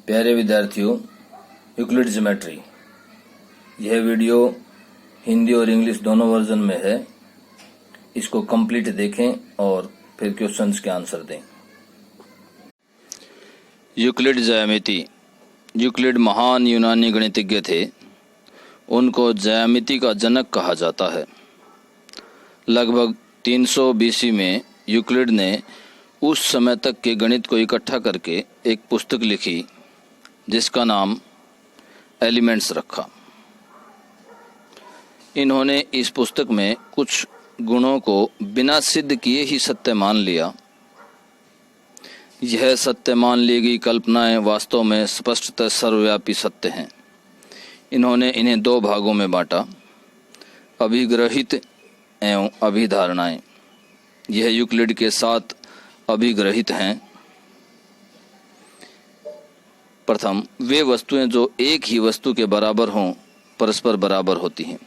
प्यारे विद्यार्थियों, Euclid geometry यह वीडियो हिंदी और इंग्लिश दोनों वर्जन में है। इसको कंप्लीट देखें और फिर क्वेश्चंस के आंसर दें। यूक्लिड ज्यामिति। यूक्लिड महान यूनानी गणितज्ञ थे। उनको ज्यामिति का जनक कहा जाता है। लगभग 300 बीसी में यूक्लिड ने उस समय तक के गणित को इकट्ठा करके एक पुस्तक लिखी जिसका नाम एलिमेंट्स रखा। इन्होंने इस पुस्तक में कुछ गुणों को बिना सिद्ध किए ही सत्य मान लिया। यह सत्य मान ली गई कल्पनाएं वास्तव में स्पष्टतः सर्वव्यापी सत्य हैं। इन्होंने इन्हें दो भागों में बांटा, अभिग्रहित एवं अभिधारणाएं। यह यूक्लिड के 7 अभिग्रहित हैं। प्रथम, वे वस्तुएं जो एक ही वस्तु के बराबर हों परस्पर बराबर होती हैं।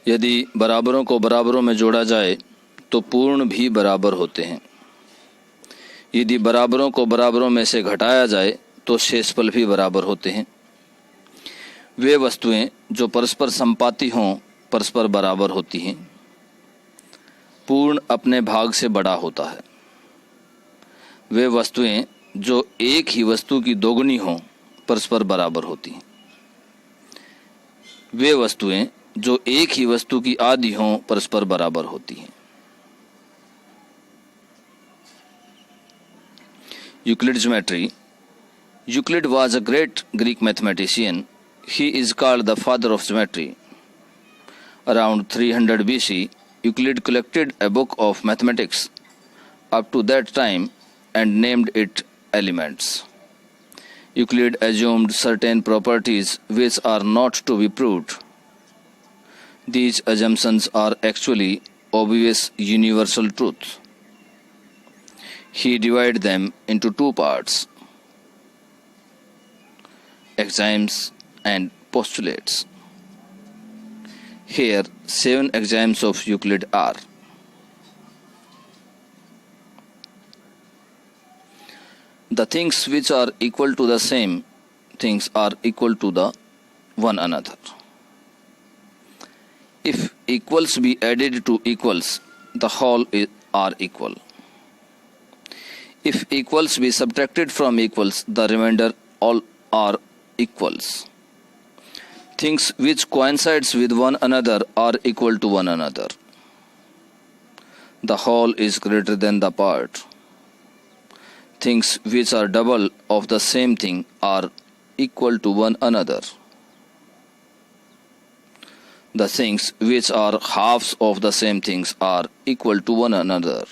यदि बराबरों को बराबरों में जोड़ा जाए तो पूर्ण भी बराबर होते हैं। यदि बराबरों को बराबरों में से घटाया जाए तो शेषफल भी बराबर होते हैं। वे वस्तुएं जो परस्पर संपाती हों परस्पर बराबर होती हैं। पूर्ण अपने भाग से बड़ा होता है। वे वस्तुएं जो एक ही वस्तु की दोगुनी हों परस्पर बराबर होती हैं। वे वस्तुएं जो एक ही वस्तु की आधी हों परस्पर बराबर होती हैं। Euclid geometry. Euclid was a great Greek mathematician. He is called the father of geometry. Around 300 BC, Euclid collected a book of mathematics up to that time and named it Elements. Euclid assumed certain properties which are not to be proved. These assumptions are actually obvious universal truths. He divided them into 2 parts, axioms and postulates. Here 7 axioms of Euclid are: the things which are equal to the same things are equal to the one another. If equals be added to equals, the whole are equal. If equals be subtracted from equals, the remainder all are equals. Things which coincides with one another are equal to one another. The whole is greater than the part. Things which are double of the same thing are equal to one another. The things which are halves of the same things are equal to one another.